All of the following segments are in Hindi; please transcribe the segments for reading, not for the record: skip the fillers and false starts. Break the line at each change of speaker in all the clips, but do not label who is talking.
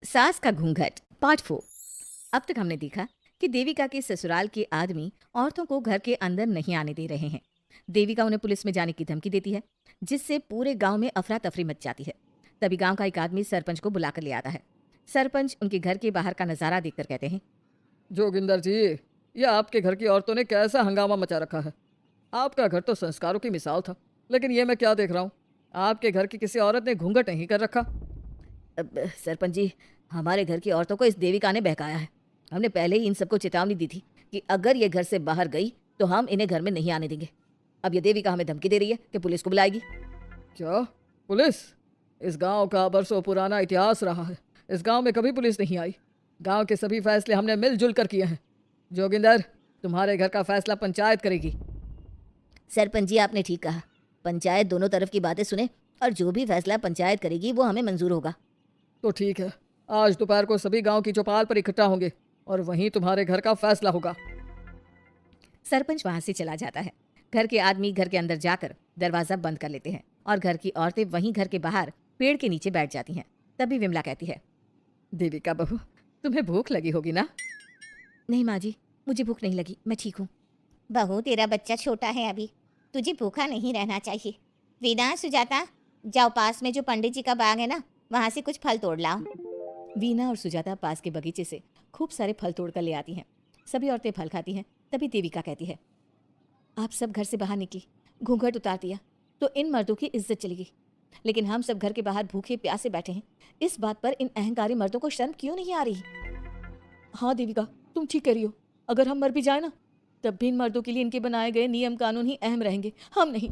सास का घूंघट पार्ट 4। अब तक हमने देखा कि देविका के ससुराल के आदमी औरतों को घर के अंदर नहीं आने दे रहे हैं। देविका उन्हें पुलिस में जाने की धमकी देती है, जिससे पूरे गांव में अफरा तफरी मच जाती है। तभी गांव का एक आदमी सरपंच को बुलाकर ले आता है। सरपंच उनके घर के बाहर का नजारा देखकर कहते हैं,
जोगिंदर जी, ये आपके घर की औरतों ने कैसा हंगामा मचा रखा है। आपका घर तो संस्कारों की मिसाल था, लेकिन ये मैं क्या देख रहा हूँ, आपके घर की किसी औरत ने घूंघट नहीं कर रखा।
सरपंच जी, हमारे घर की औरतों को इस देविका ने बहकाया है। हमने पहले ही इन सबको चेतावनी दी थी कि अगर ये घर से बाहर गई तो हम इन्हें घर में नहीं आने देंगे। अब ये देविका हमें धमकी दे रही है कि पुलिस को बुलाएगी।
क्या पुलिस? इस गांव का बरसों पुराना इतिहास रहा है। इस गांव में कभी पुलिस नहीं आई। गांव के सभी फैसले हमने मिलजुल कर किए हैं। जोगिंदर, तुम्हारे घर का फैसला पंचायत करेगी।
सरपंच जी, आपने ठीक कहा। पंचायत दोनों तरफ की बातें सुने और जो भी फैसला पंचायत करेगी वो हमें मंजूर होगा।
तो ठीक है, आज दोपहर को सभी गांव की चौपाल पर इकट्ठा होंगे और वहीं तुम्हारे घर का फैसला होगा।
सरपंच वहां से चला जाता है। घर के आदमी घर के अंदर जाकर दरवाजा बंद कर लेते हैं और घर की औरतें वहीं घर के बाहर पेड़ के नीचे बैठ जाती हैं। तभी विमला कहती है,
देविका बहू, तुम्हें भूख लगी होगी ना?
नहीं माँ जी, मुझे भूख नहीं लगी, मैं ठीक हूँ।
बहू, तेरा बच्चा छोटा है अभी, तुझे भूखा नहीं रहना चाहिए। वीना, सुजाता, जाओ पास में जो पंडित जी का बाग है ना, वहाँ से कुछ फल तोड़ लाओ।
वीना और सुजाता पास के बगीचे से खूब सारे फल तोड़कर ले आती हैं। सभी औरतें फल खाती हैं। तभी देविका कहती है, आप सब घर से बाहर निकली, घूंघट उतार दिया तो इन मर्दों की इज्जत चलेगी, लेकिन हम सब घर के बाहर भूखे प्यासे बैठे हैं। इस बात पर इन अहंकारी मर्दों को शर्म क्यों नहीं आ रही? हाँ देविका, तुम ठीक कह रही हो। अगर हम मर भी जाए ना, तब भी इन मर्दों के लिए इनके बनाए गए नियम कानून ही अहम रहेंगे, हम नहीं।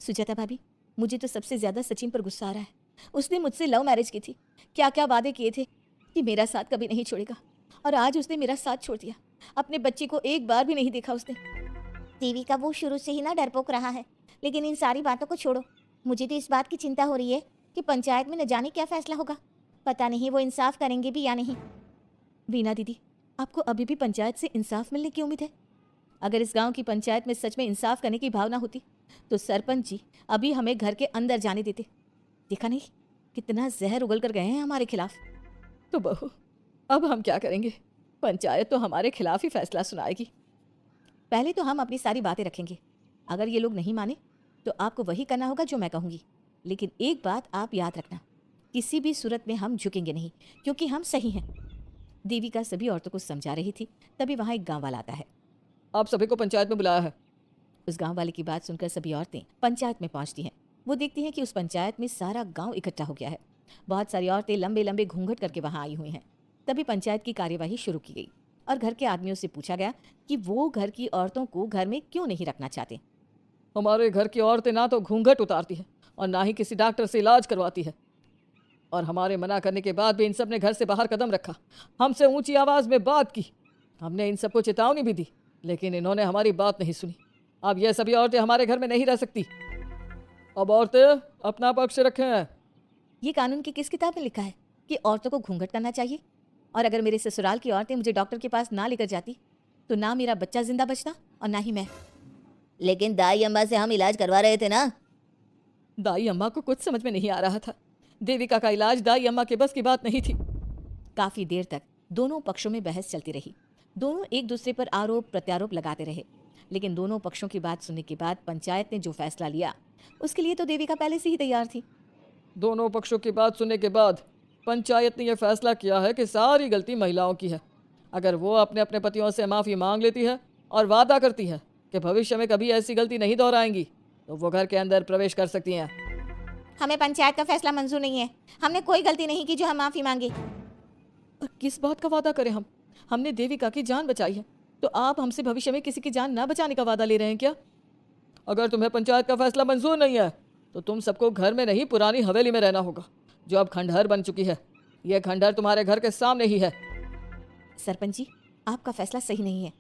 सुजाता भाभी, मुझे तो सबसे ज्यादा सचिन पर गुस्सा आ रहा है। उसने मुझसे लव मैरिज की थी, क्या क्या वादे किए थे कि मेरा साथ कभी नहीं छोड़ेगा, और आज उसने मेरा साथ छोड़ दिया। अपने बच्चे को एक बार भी नहीं देखा उसने।
देवी का वो शुरू से ही ना डरपोक रहा है, लेकिन इन सारी बातों को छोड़ो। मुझे तो इस बात की चिंता हो रही है कि पंचायत में न जाने क्या फैसला होगा। पता नहीं वो इंसाफ करेंगे भी या नहीं।
वीना दीदी, आपको अभी भी पंचायत से इंसाफ मिलने की उम्मीद है? अगर इस गांव की पंचायत में सच में इंसाफ करने की भावना होती तो सरपंच जी अभी हमें घर के अंदर जाने देते। देखा नहीं कितना जहर उगल कर गए हैं हमारे खिलाफ।
तो बहू, अब हम क्या करेंगे? पंचायत तो हमारे खिलाफ ही फैसला सुनाएगी।
पहले तो हम अपनी सारी बातें रखेंगे। अगर ये लोग नहीं माने तो आपको वही करना होगा जो मैं कहूँगी। लेकिन एक बात आप याद रखना, किसी भी सूरत में हम झुकेंगे नहीं, क्योंकि हम सही हैं। देविका सभी औरतों को समझा रही थी। तभी वहाँ एक गाँव वाला आता है।
आप सभी को पंचायत में बुलाया है।
उस गाँव वाले की बात सुनकर सभी औरतें पंचायत में पहुँचती हैं। वो देखती हैं कि उस पंचायत में सारा गांव इकट्ठा हो गया है। बहुत सारी औरतें लंबे लंबे घूंघट करके वहां आई हुई हैं। तभी पंचायत की कार्यवाही शुरू की गई और घर के आदमियों से पूछा गया कि वो घर की औरतों को घर में क्यों नहीं रखना चाहते।
हमारे घर की औरतें ना तो घूंघट उतारती है और ना ही किसी डॉक्टर से इलाज करवाती है, और हमारे मना करने के बाद भी इन सब ने घर से बाहर कदम रखा, हमसे ऊंची आवाज में बात की। हमने इन सबको चेतावनी भी दी, लेकिन इन्होंने हमारी बात नहीं सुनी। अब ये सभी औरतें हमारे घर में नहीं रह सकती। अब औरतें अपना पक्ष रखें।
ये कानून की किस किताब में लिखा है कि औरतों को घूंघट करना चाहिए? और अगर मेरे ससुराल की औरतें मुझे डॉक्टर के पास ना लेकर जाती तो ना मेरा बच्चा जिंदा बचता और ना ही मैं।
लेकिन दाई अम्मा से हम इलाज करवा रहे थे ना।
दाई अम्मा को कुछ समझ में नहीं आ रहा था। देविका का इलाज दाई अम्मा के बस की बात नहीं थी।
काफी देर तक दोनों पक्षों में बहस चलती रही। दोनों एक दूसरे पर आरोप प्रत्यारोप लगाते रहे, लेकिन दोनों पक्षों की बात सुनने के बाद पंचायत ने जो फैसला लिया उसके लिए तो देविका पहले से ही तैयार थी।
दोनों पक्षों की बात सुनने के बाद पंचायत ने यह फैसला किया है कि सारी गलती महिलाओं की है। अगर वो अपने अपने पतियों से माफ़ी मांग लेती है और वादा करती है कि भविष्य में कभी ऐसी गलती नहीं दोहराएंगी, तो वो घर के अंदर प्रवेश कर सकती हैं।
हमें पंचायत का फैसला मंजूर नहीं है। हमने कोई गलती नहीं की जो हम माफी मांगे।
और किस बात का वादा करें हम? हमने देविका की जान बचाई है, तो आप हमसे भविष्य में किसी की जान ना बचाने का वादा ले रहे हैं क्या? अगर तुम्हें पंचायत का फैसला मंजूर नहीं है तो तुम सबको घर में नहीं, पुरानी हवेली में रहना होगा, जो अब खंडहर बन चुकी है। यह खंडहर तुम्हारे घर के सामने ही है।
सरपंच जी, आपका फैसला सही नहीं है।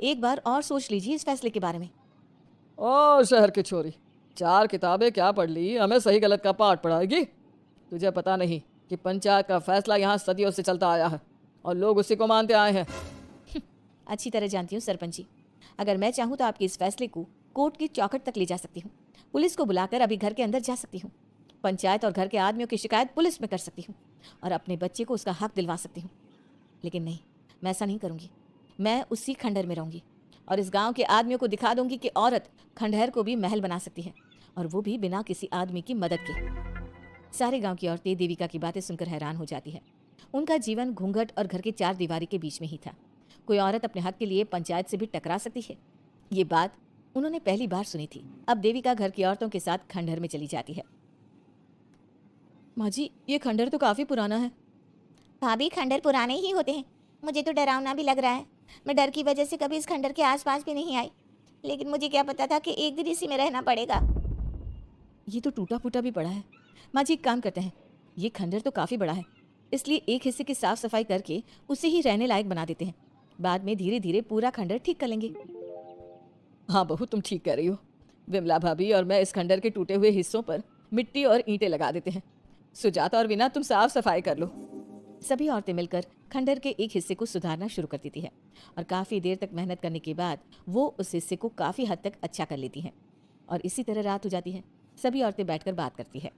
एक बार और सोच लीजिए इस फैसले के बारे में।
ओ शहर की छोरी, 4 किताबें क्या पढ़ ली, हमें सही गलत का पाठ पढ़ाएगी? तुझे पता नहीं कि पंचायत का फैसला यहाँ सदियों से चलता आया है और लोग उसी को मानते आए हैं।
अच्छी तरह जानती हूँ सरपंच जी। अगर मैं चाहूँ तो आपके इस फैसले को कोर्ट की चौखट तक ले जा सकती हूँ। पुलिस को बुलाकर अभी घर के अंदर जा सकती हूँ। पंचायत और घर के आदमियों की शिकायत पुलिस में कर सकती हूँ। और अपने बच्चे को उसका हक दिलवा सकती हूँ। लेकिन नहीं, मैं ऐसा नहीं करूँगी। मैं उसी खंडहर में रहूँगी और इस गांव के आदमियों को दिखा दूंगी कि औरत खंडहर को भी महल बना सकती है, और वो भी बिना किसी आदमी की मदद के। सारे गांव की औरतें देविका की बातें सुनकर हैरान हो जाती है। उनका जीवन घूंघट और घर की चार दीवारी के बीच में ही था। कोई औरत अपने हक के लिए पंचायत से भी टकरा सकती है, ये बात उन्होंने पहली बार सुनी थी। अब देविका घर की औरतों के साथ खंडहर में चली जाती है।
माँ जी, ये खंडहर तो काफी पुराना है।
भाभी, खंडहर पुराने ही होते हैं। मुझे तो डरावना भी लग रहा है। मैं डर की वजह से कभी इस खंडहर के आसपास भी नहीं आई, लेकिन मुझे क्या पता था कि एक दिन इसी में रहना पड़ेगा।
ये तो टूटा फूटा भी पड़ा है। माँ जी, एक काम करते हैं, ये खंडहर तो काफी बड़ा है, इसलिए एक हिस्से की साफ सफाई करके उसे ही रहने लायक बना देते हैं। बाद में धीरे धीरे पूरा खंडहर ठीक कर लेंगे।
हाँ बहू, तुम ठीक कह रही हो। विमला भाभी और मैं इस खंडहर के टूटे हुए हिस्सों पर मिट्टी और ईंटें लगा देते हैं। सुजाता और वीना, तुम साफ सफाई कर लो।
सभी औरतें मिलकर खंडहर के एक हिस्से को सुधारना शुरू कर देती है और काफी देर तक मेहनत करने के बाद वो उस हिस्से को काफी हद तक अच्छा कर लेती हैं। और इसी तरह रात हो जाती है। सभी औरतें बैठकर बात करती है।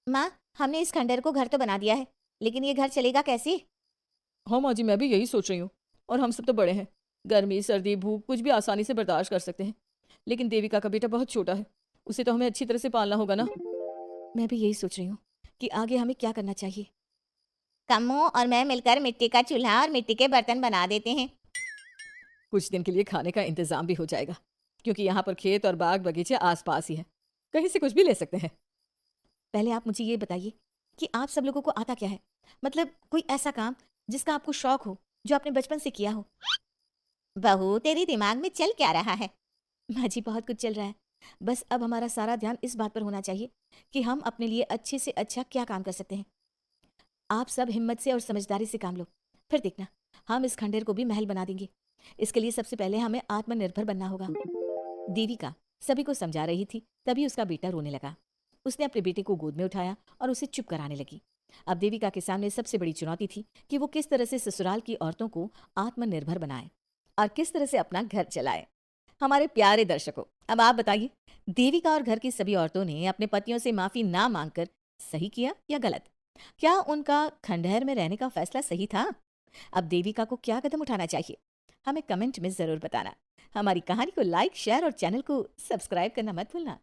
माँ, हमने इस खंडहर को घर तो बना दिया है, लेकिन ये घर चलेगा कैसे?
हाँ माँ जी, मैं भी यही सोच रही हूँ। और हम सब तो बड़े हैं, गर्मी सर्दी भूख कुछ भी आसानी से बर्दाश्त कर सकते हैं। लेकिन देविका का बेटा बहुत छोटा है, उसे तो हमें अच्छी तरह से पालना होगा ना।
मैं भी यही सोच रही हूँ कि आगे हमें क्या करना चाहिए।
कम्मो और मैं मिलकर मिट्टी का चूल्हा और मिट्टी के बर्तन बना देते हैं।
कुछ दिन के लिए खाने का इंतजाम भी हो जाएगा, क्योंकि यहाँ पर खेत और बाग बगीचे आसपास ही हैं, कहीं से कुछ भी ले सकते हैं।
पहले आप मुझे ये बताइए कि आप सब लोगों को आता क्या है, मतलब कोई ऐसा काम जिसका आपको शौक हो, जो आपने बचपन से किया हो।
बहू, तेरी दिमाग में चल क्या रहा है?
माँ जी, बहुत कुछ चल रहा है। बस अब हमारा सारा ध्यान इस बात पर होना चाहिए कि हम अपने लिए अच्छे से अच्छा क्या काम कर सकते हैं। आप सब हिम्मत से और समझदारी से काम लो, फिर देखना हम इस खंडहर को भी महल बना देंगे। इसके लिए सबसे पहले हमें आत्मनिर्भर बनना होगा। देविका सभी को समझा रही थी, तभी उसका बेटा रोने लगा। उसने अपने बेटे को गोद में उठाया और उसे चुप कराने लगी। अब देविका के सामने सबसे बड़ी चुनौती थी कि वो किस तरह से ससुराल की औरतों को आत्मनिर्भर बनाए और किस तरह से अपना घर चलाए। हमारे प्यारे दर्शकों, अब आप बताइए, देविका और घर की सभी औरतों ने अपने पतियों से माफी ना मांगकर सही किया या गलत? क्या उनका खंडहर में रहने का फैसला सही था? अब देविका को क्या कदम उठाना चाहिए, हमें कमेंट में जरूर बताना। हमारी कहानी को लाइक, शेयर और चैनल को सब्सक्राइब करना मत भूलना।